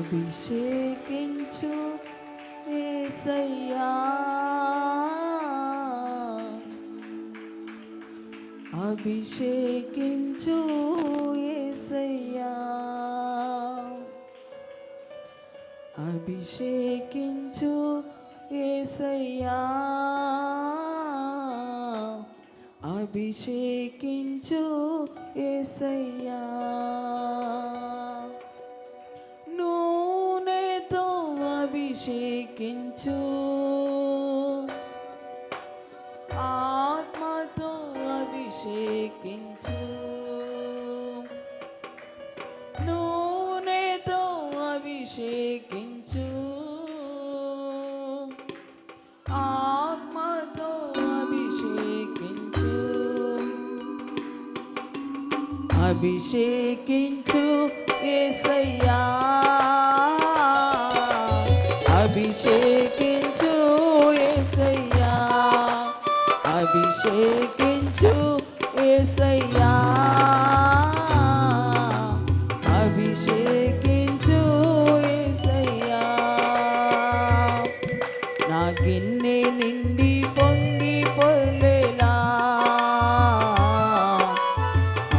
అభిషేకించు యేసయ్యా, అభిషేకించు యేసయ్యా, అభిషేకించు యేసయ్యా, అభిషేకించు యేసయ్యా. నూనెతో అభిషేకించు, ఆత్మతో అభిషేకించు, నూనెతో అభిషేకించు, ఆత్మతో అభిషేకించు, అభిషేకించు యేసయ్యా, అభిషేకించు యేసయ్యా, అభిషేకించు యేసయ్యా, అభిషేకించు యేసయ్యా. నా గిన్నె నిండి పొంగి పొర్లేలా,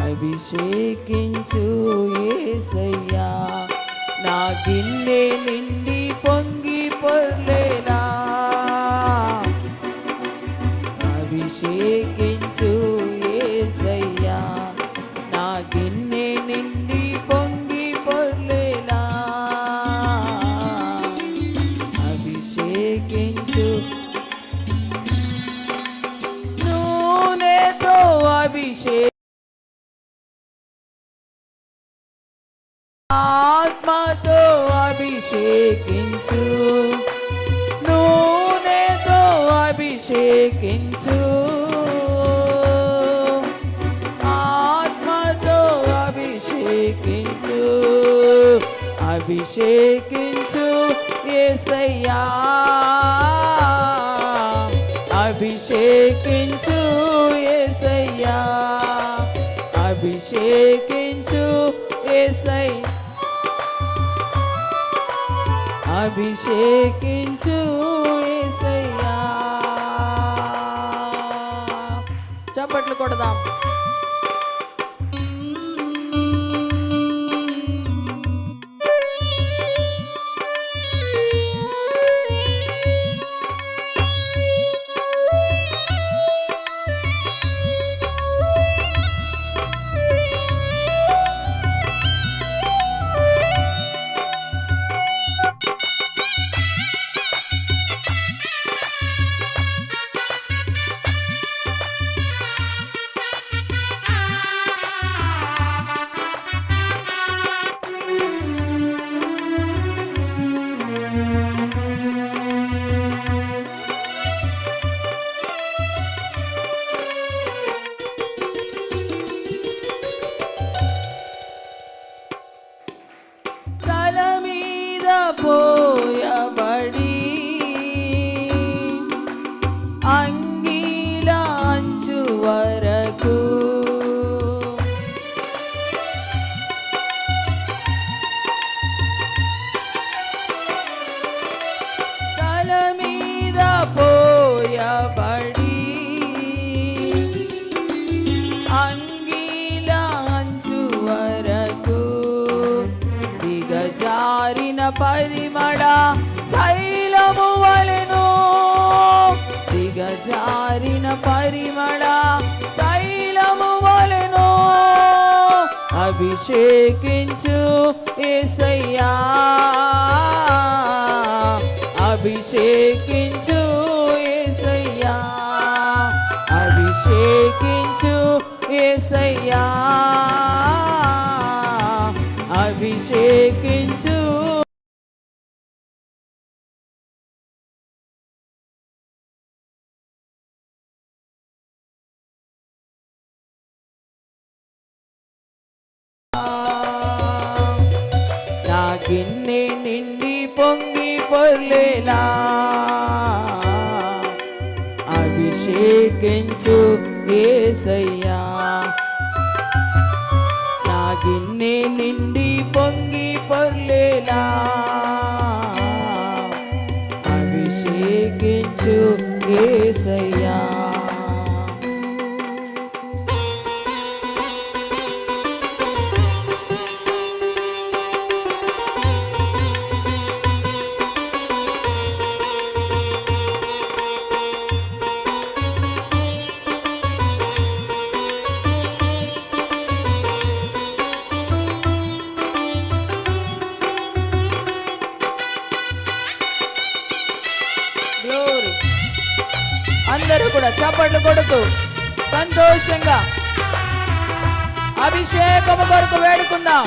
అభిషేకించు యేసయ్యా. నా గిన్నె నిండి పొంగి పొర్లేలా, అభిషేకించు యేసయ్యా. నా గిన్నె నిండి పొంగి పొర్లేలా, అభిషేకించు. నూనెతో అభిషేక్, ఆత్మతో అభిషేకించు, నూనెతో అభిషేకించు, ఆత్మతో అభిషేకించు, అభిషేకించు యేసయ్యా, అభిషేకించు యేసయ్యా, అభిషేకించు యేసయ్యా, అభిషేకించు యేసయ్యా. చప్పట్లు కొడదాం. తల మీద పోయబడి అంగీల అంచు వరకు, తల మీద పోయబడి అంగీల అంచు వరకు, దిగజారిన పరిమళ తైలము వలెను, దిగజారిన పరిమళ తైలము వలెను, అభిషేకించు యేసయ్యా, అభిషేకించు యేసయ్యా, అభిషేకించు యేసయ్యా, అభిషేకించు. నా గిన్నె నిండి పొంగి పొర్లేలా, అభిషేకించు యేసయ్యా. నా గిన్నె నిండి పొంగి పొర్లేలా, అందరూ కూడా చప్పట్లు కొడుతూ సంతోషంగా అభిషేకము కొరకు వేడుకుందాం.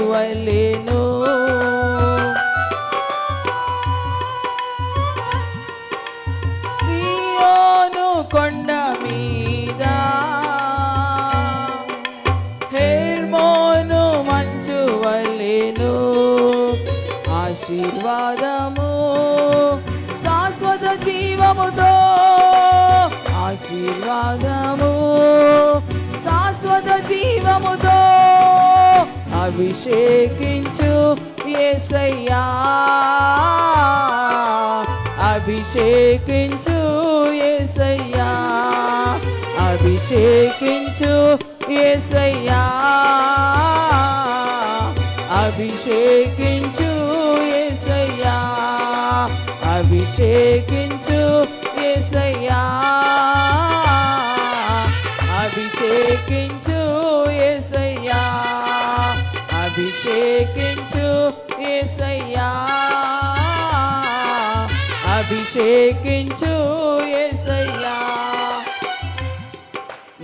వలెను సియోను కొండ మీద హెర్మోను మంచు వలెను ఆశీర్వాదము శాశ్వత జీవముతో ఆశీర్వాదము శాశ్వత జీవముతో అభిషేకించు యేసయ్యా అభిషేకించు యేసయ్యా అభిషేకించు యేసయ్యా అభిషేకించు యేసయ్యా అభిషేకించు యేసయ్యా అభిషేకించు యేసయ్యా అభిషేకించు యేసయ్యా అభిషేకించు యేసయ్యా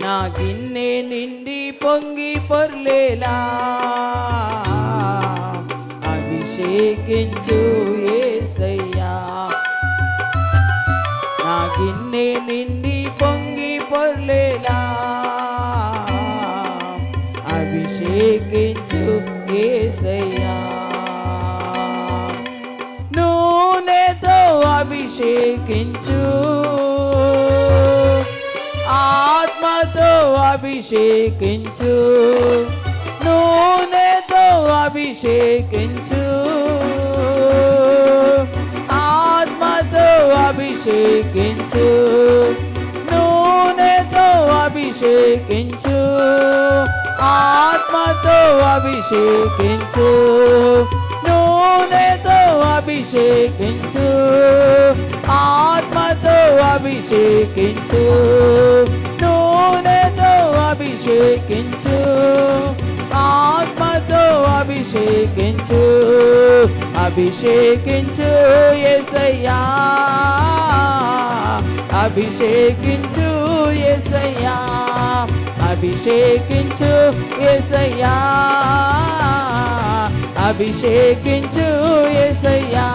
నా గిన్నె నిండి పొంగి పొర్లేలా అభిషేకించు యేసయ్యా నా గిన్నె నిండి పొంగి పొర్లేలా అభిషేకించు యేసయ్యా నూనెతో అభిషేకించు ఆత్మతో అభిషేకించు నూనెతో అభిషేకించు ఆత్మతో అభిషేకించు నూనెతో అభిషేకించు ఆత్మతో అభిషేకించు నూనెతో అభిషేకించు ఆత్మతో అభిషేకించు నూనెతో అభిషేకించు ఆత్మతో అభిషేకించు అభిషేకించు యేసయ్యా అభిషేకించు యేసయ్యా అభిషేకించు యేసయ్యా అభిషేకించు యేసయ్యా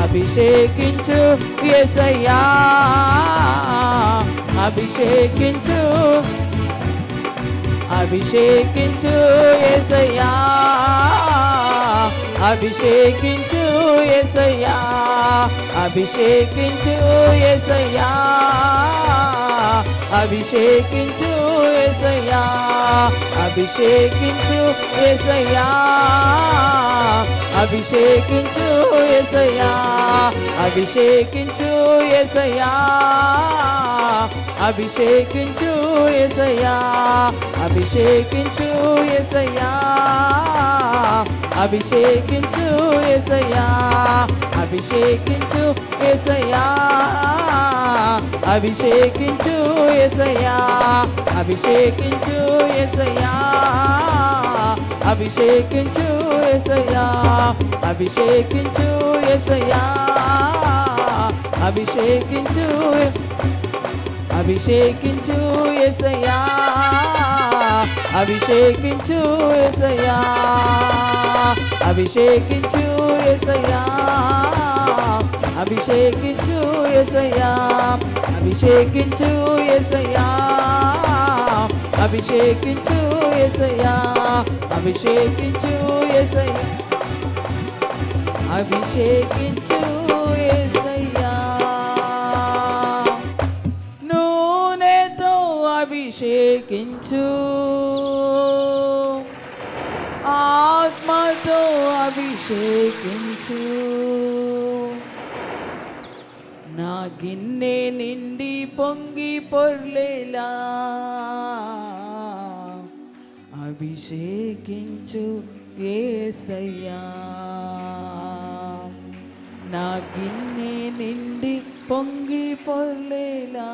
అభిషేకించు యేసయ్యా అభిషేకించు అభిషేకించు యేసయ్యా అభిషేకించు యేసయ్యా అభిషేకించు యేసయ్యా అభిషేకించు యేసయ్యా అభిషేకించు యేసయ్యా అభిషేకించు యేసయ్యా అభిషేకించు యేసయ్యా అభిషేకించు యేసయ్యా అభిషేకించు యేసయ్యా అభిషేకించు యేసయ్యా అభిషేకించు యేసయ్యా అభిషేకించు యేసయ్యా అభిషేకించు యేసయ్యా అభిషేకించు యేసయ్యా అభిషేకించు యేసయ్యా అభిషేకించు అభిషేకించు యేసయ్యా అభిషేకించు యేసయ్యా అభిషేకించు యేసయ్యా అభిషేకించు యేసయ్యా అభిషేకించు యేసయ్యా అభిషేకించు యేసయ్యా అభిషేకించు యేసయ్యా అభిషేకించు యేసయ్యా నూనెతో అభిషేకించు ఆత్మతో అభిషేకించు నా గిన్నె నిండి పొంగి పొర్లేలా అభిషేకించు యేసయ్యా. నా గిన్నె నిండి పొంగి పొర్లేలా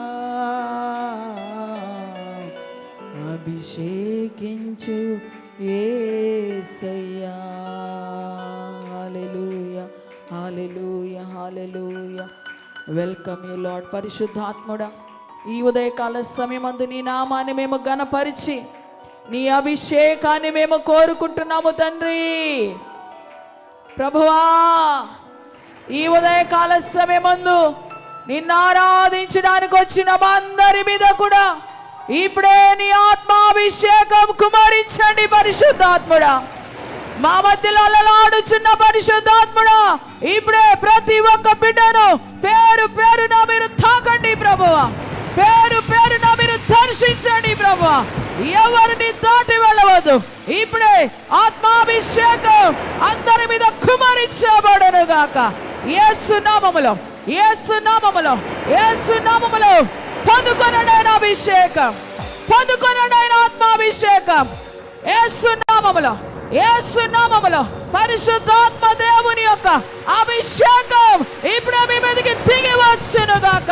అభిషేకించు యేసయ్యా. Hallelujah, hallelujah, hallelujah. Welcome you Lord. పరిశుద్ధాత్ముడా, ఈ ఉదయకాల సమయమందు నీ నామాన్ని మేము ఘనపరిచి నీ అభిషేకాన్ని మేము కోరుకుంటున్నాము తండ్రి. ప్రభువా, ఈ ఉదయకాల సమయమందు నిన్ను ఆరాధించడానికి వచ్చిన మా అందరి మీద కూడా ఇప్పుడే నీ ఆత్మాభిషేకం కుమరించండి పరిశుద్ధాత్ముడా. మా మధ్యలో అలలాడుచున్న పరిశుద్ధాత్ముడా, ఇప్పుడే ప్రతి ఒక్క బిడ్డను పేరు పేరున మీరు తాకండి ప్రభువా. పేరు పేరున మీరు దర్శించండి ప్రభువా. ఎవరిని దాటి వెళ్ళవద్దు. ఇప్పుడే ఆత్మాభిషేకం అందరి మీద కుమరించబడును గాక. యేసు నామములో, యేసు నామములో, యేసు నామములో పొందుకొనండి ఆయన అభిషేకం, పొందుకొనండి ఆయన ఆత్మాభిషేకం. యేసు నామములో, యేసు నామములో పరిశుద్ధాత్మ దేవుని యొక్క అభిషేకం ఇప్పుడే మీ మీదకి దిగి వచ్చును గాక.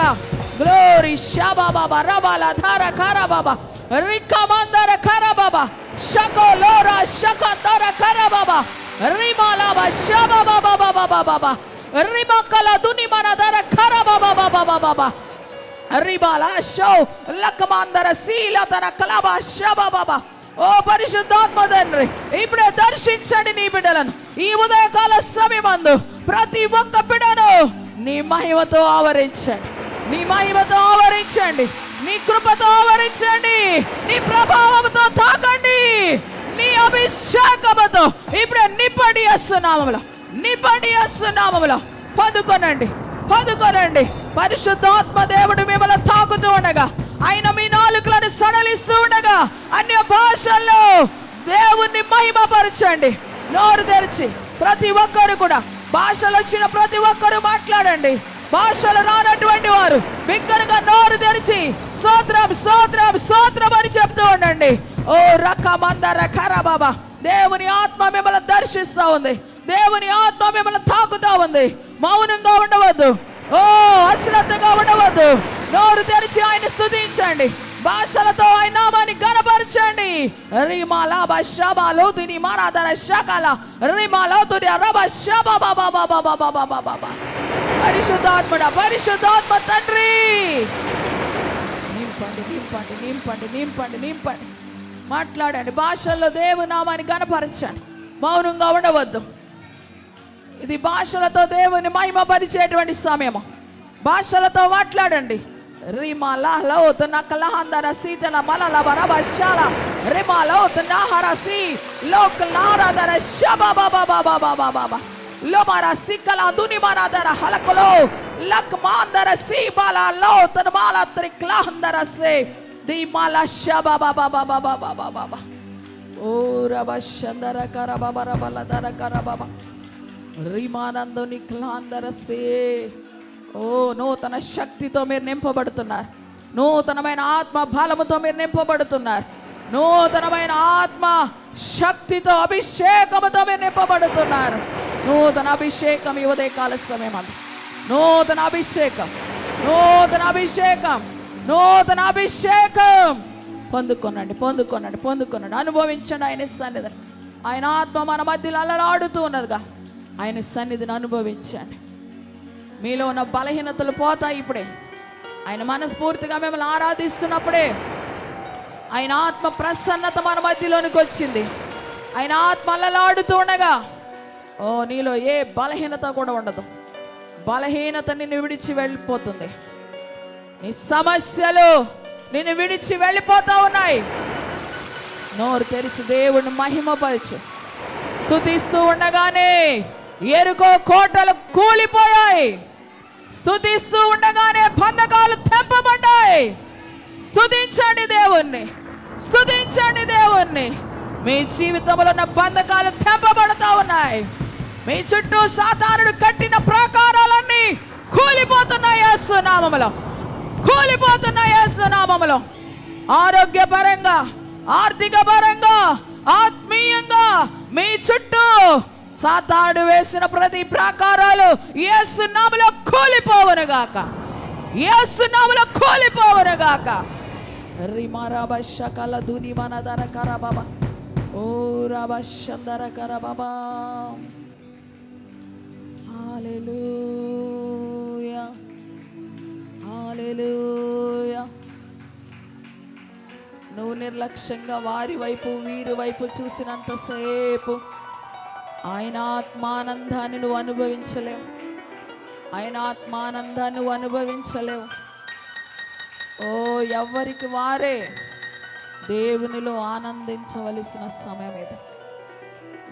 గ్లోరీ షాబాబా రబాల ధార ఖారాబాబా రికమందర ఖారాబాబా షకోలోరా షకందర ఖారాబాబా రిమాలాబా షాబాబా బాబా బాబా రిమకల దునిమన ధర ఖారాబాబా బాబా బాబా రిబాలా షో లకమందర సీలతన కలబా షాబాబా. ఓ పరిశుద్ధాత్మ తండ్రి, ఇప్పుడే దర్శించండి నీ బిడ్డలను. ఈ ఉదయకాల సమయమందు ప్రతి ఒక్క బిడ్డను నీ మహిమతో ఆవరించండి, నీ మహిమతో ఆవరించండి, నీ కృపతో ఆవరించండి, నీ ప్రభావంతో తాకండి, నీ అభిషేకముతో ఇప్పుడే నింపండి యేసునామములో, నింపండి యేసునామములో. పొందుకొనండి, పొందుకొనండి. పరిశుద్ధాత్మ దేవుడు మిమ్మల్ని తాకుతూ ఉండగా, ఆయన మీ నాలుకలను సడలిస్తూ ఉండగా అన్య భాషల్లో దేవుణ్ణి మహిమపరచండి. నోరు తెరిచి ప్రతి ఒక్కరు కూడా భాషలు వచ్చిన ప్రతి ఒక్కరు మాట్లాడండి. భాషలు రానటువంటి వారు బిగ్గరగా నోరు తెరిచి స్తోత్రం స్తోత్రం స్తోత్రం అని చెప్తూ ఉండండి. ఓ రకమందర ఖరాబాబా, దేవుని ఆత్మ మిమ్మల్ని దర్శిస్తూ ఉంది, దేవుని ఆత్మ మిమ్మల్ని తాకుతూ ఉంది. మౌనంగా ఉండవద్దు, ఓ అశ్రద్ధగా ఉండవద్దు. నోరు తెరిచి ఆయన స్తుతించండి, భాషలతో ఆయన నామాన్ని ఘనపరచండి. రిమాలా బషబాలో తుని మానాదర షకల రిమాలో తుని రబ షబాబా బాబా బాబా బాబా బాబా. పరిశుద్ధాత్ముడా, పరిశుద్ధాత్మ తండ్రి నింపండి, నింపండి, నింపండి, నింపండి, నింపండి. మాట్లాడండి, భాషల్లో దేవుని నామాన్ని ఘనపరచండి. మౌనంగా ఉండవద్దు. ఇది భాషలతో దేవుని మహిమపరిచేటువంటి సమయము. భాషలతో మాట్లాడండి. రిమాలో నకలహందర సీతల మలల బరబశాల రిమాలో నహరసి లోకలారదర షబాబాబాబాబాబాబా లోమర సికల దునిమనదర హలకలో లక్మాందర సీబాలలో తనమాల త్రిక్లహందర సే దిమాల షబాబాబాబాబాబాబాబా. ఓ రబషందర కరబబరబలదర కరబబా రిమానందుని క్లాందర సే. ఓ నూతన శక్తితో మీరు నింపబడుతున్నారు, నూతనమైన ఆత్మ బలముతో మీరు నింపబడుతున్నారు, నూతనమైన ఆత్మ శక్తితో అభిషేకముతో మీరు నింపబడుతున్నారు. నూతన అభిషేకం ఈ ఉదయకాల సమయం అందు, నూతన అభిషేకం, నూతన అభిషేకం, నూతన అభిషేకం. పొందుకొనండి, పొందుకొనండి, పొందుకొనండి, అనుభవించండి ఆయన సన్నిధిని. ఆయన ఆత్మ మన మధ్యలో అలలాడుతూ ఉన్నదిగా, ఆయన సన్నిధిని అనుభవించండి. మీలో ఉన్న బలహీనతలు పోతాయి ఇప్పుడే. ఆయన మనస్ఫూర్తిగా మిమ్మల్ని ఆరాధిస్తున్నప్పుడే ఆయన ఆత్మ ప్రసన్నత మన మధ్యలోనికి వచ్చింది. ఆయన ఆత్మ అలలాడుతూ ఉండగా ఓ నీలో ఏ బలహీనత కూడా ఉండదు. బలహీనత నిన్ను విడిచి వెళ్ళిపోతుంది. నీ సమస్యలు నిన్ను విడిచి వెళ్ళిపోతా ఉన్నాయి. నోరు తెరిచి దేవుడిని మహిమపరచు. స్తుతిస్తూ ఉండగానే ఎరుకో కోటలు కూలిపోయాయి. స్తుతిస్తూ ఉండగానే బంధకాలు తెంపబడ్డాయి. స్తుతించండి దేవుణ్ణి, స్తుతించండి దేవుణ్ణి. మీ జీవితంలో ఉన్న బంధకాలు తెంపబడతా ఉన్నాయి. మీ చుట్టూ సాతానుడు కట్టిన ప్రాకారాలన్నీ కూలిపోతున్నాయి యేసు నామములో, కూలిపోతున్నాయి యేసు నామములో. ఆరోగ్యపరంగా, ఆర్థిక పరంగా, ఆత్మీయంగా మీ చుట్టూ సాతాను వేసిన ప్రతి ప్రాకారాలు యేసు నామములో కూలిపోవునుగాక, యేసు నామములో కూలిపోవునుగాక. రిమరబషకల దుని మనదర కరబబ ఓ రబషందర కరబబ. హల్లెలూయా, హల్లెలూయా. నువ్వు నిర్లక్ష్యంగా వారి వైపు వీరి వైపు చూసినంతసేపు ఆయన ఆత్మానందాన్ని నువ్వు అనుభవించలేవు, ఆయన ఆత్మానందాన్ని నువ్వు అనుభవించలేవు. ఓ ఎవరికి వారే దేవునిలో ఆనందించవలసిన సమయం ఇది.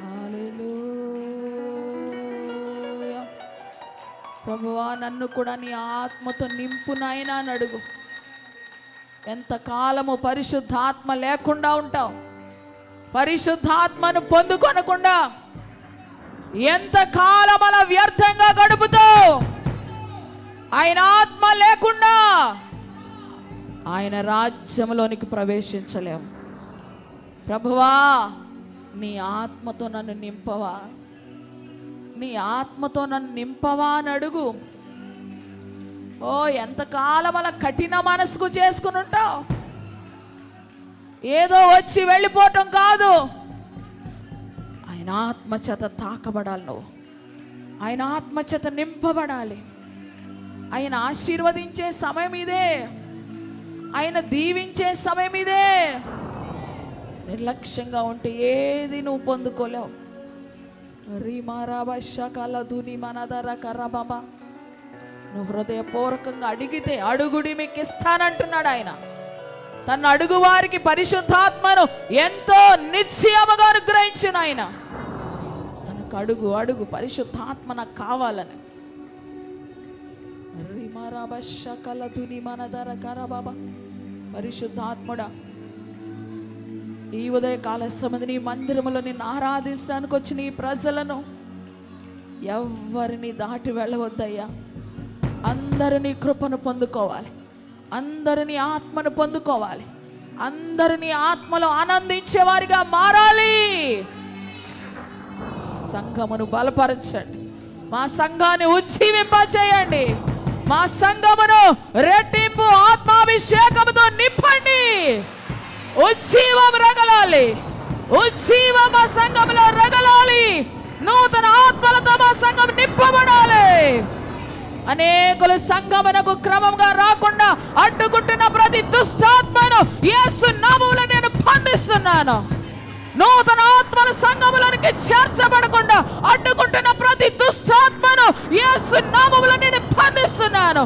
హల్లెలూయా. ప్రభువా నన్ను కూడా నీ ఆత్మతో నింపు నాయనా అని అడుగు. ఎంతకాలము పరిశుద్ధాత్మ లేకుండా ఉంటావు, పరిశుద్ధాత్మను పొందుకొనకుండా ఎంతకాలం అలా వ్యర్థంగా గడుపుతావు. ఆయన ఆత్మ లేకుండా ఆయన రాజ్యంలోనికి ప్రవేశించలేము. ప్రభువా నీ ఆత్మతో నన్ను నింపవా, నీ ఆత్మతో నన్ను నింపవా అని అడుగు. ఓ ఎంతకాలం అలా కఠిన మనసుకు చేసుకుని ఉంటావు. ఏదో వచ్చి వెళ్ళిపోవటం కాదు, ఆయన ఆత్మచేత తాకబడాలి. నువ్వు ఆయన ఆత్మచేత నింపబడాలి. ఆయన ఆశీర్వదించే సమయం ఇదే, ఆయన దీవించే సమయం ఇదే. నిర్లక్ష్యంగా ఉంటే ఏది నువ్వు పొందుకోలేవు. నువ్వు హృదయపూర్వకంగా అడిగితే అడుగుడి మీకు ఇస్తానంటున్నాడు ఆయన. తన అడుగు వారికి పరిశుద్ధాత్మను ఎంతో నిశ్చయముగా అనుగ్రహించిన ఆయన. తనకు అడుగు అడుగు పరిశుద్ధాత్మ నాకు కావాలని. పరిశుద్ధాత్ముడా ఈ ఉదయకాల సమయంలో నీ మందిరములో నిన్ను ఆరాధించడానికి వచ్చిన ఈ ప్రజలను ఎవరిని దాటి వెళ్ళవద్దయ్యా. అందరూ నీ కృపను పొందుకోవాలి, అందరూ నీ ఆత్మను పొందుకోవాలి, అందరూ నీ ఆత్మలో ఆనందించేవారిగా మారాలి. సంఘమును బలపరచండి, మా సంఘాన్ని ఉజ్జీవింపచేయండి, మా సంఘమును రెట్టింపు ఆత్మాభిషేకముతో నింపండి. ఉజ్జీవం రగలాలి, ఉజ్జీవం మా సంఘములో రగలాలి. నూతన ఆత్మలతో మా సంఘం నింపబడాలి. అనేకులు సంఘమునకు క్రమంగా రాకుండా అడ్డుకుంటున్న ప్రతి దుష్టాత్మను యేసు నామములో నేను బంధిస్తున్నాను. నూతన ఆత్మల సంఘములోనికి చేర్చబడకుండా అడ్డుకుంటున్న ప్రతి దుష్టాత్మను యేసు నామములో నేను బంధిస్తున్నాను.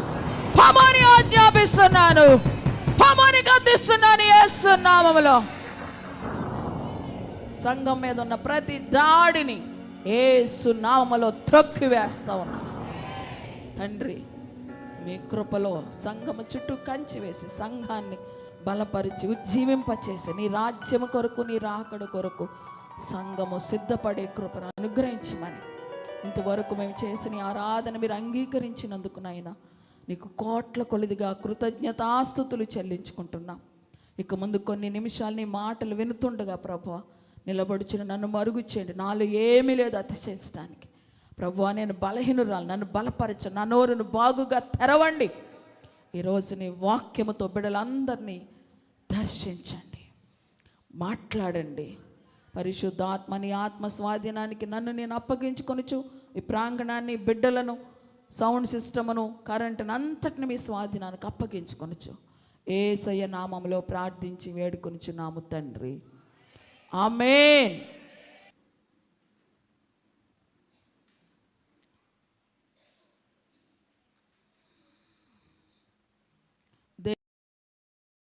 పమని ఆజ్ఞాపిస్తున్నాను, పమని గద్దిస్తున్నాను యేసు నామములో. సంఘం మీద ఉన్న ప్రతి దాడిని యేసు నామములో త్రొక్కి వేస్తా ఉన్నాను. తండ్రి మీ కృపలో సంఘము చుట్టూ కంచి వేసి సంఘాన్ని బలపరిచి ఉజ్జీవింపచేసి నీ రాజ్యము కొరకు నీ రాకడ కొరకు సంఘము సిద్ధపడే కృపను అనుగ్రహించమని ఇంతవరకు మేము చేసిన ఆరాధన మీరు అంగీకరించినందుకు నాయనా నీకు కోట్ల కొలిదిగా కృతజ్ఞతాస్తుతులు చెల్లించుకుంటున్నాం. ఇక ముందు కొన్ని నిమిషాలు నీ మాటలు వినుతుండగా ప్రభువా నిలబడుచున్న నన్ను మరుగు చేయండి. నాలో ఏమీ లేదు అతిశయించడానికి. ప్రభువా నేను బలహీనురాలు, నన్ను బలపరచ, నా నోరును బాగుగా తెరవండి. ఈరోజు నీ వాక్యముతో బిడ్డలందరినీ దర్శించండి, మాట్లాడండి. పరిశుద్ధాత్మ నీ ఆత్మ స్వాధీనానికి నన్ను నేను అప్పగించుకొనుచు ఈ ప్రాంగణాన్ని, బిడ్డలను, సౌండ్ సిస్టమును, కరెంటును అంతటిని మీ స్వాధీనానికి అప్పగించుకొనుచు యేసయ్య నామములో ప్రార్థించి వేడుకొనుచున్నాము తండ్రి. ఆమేన్.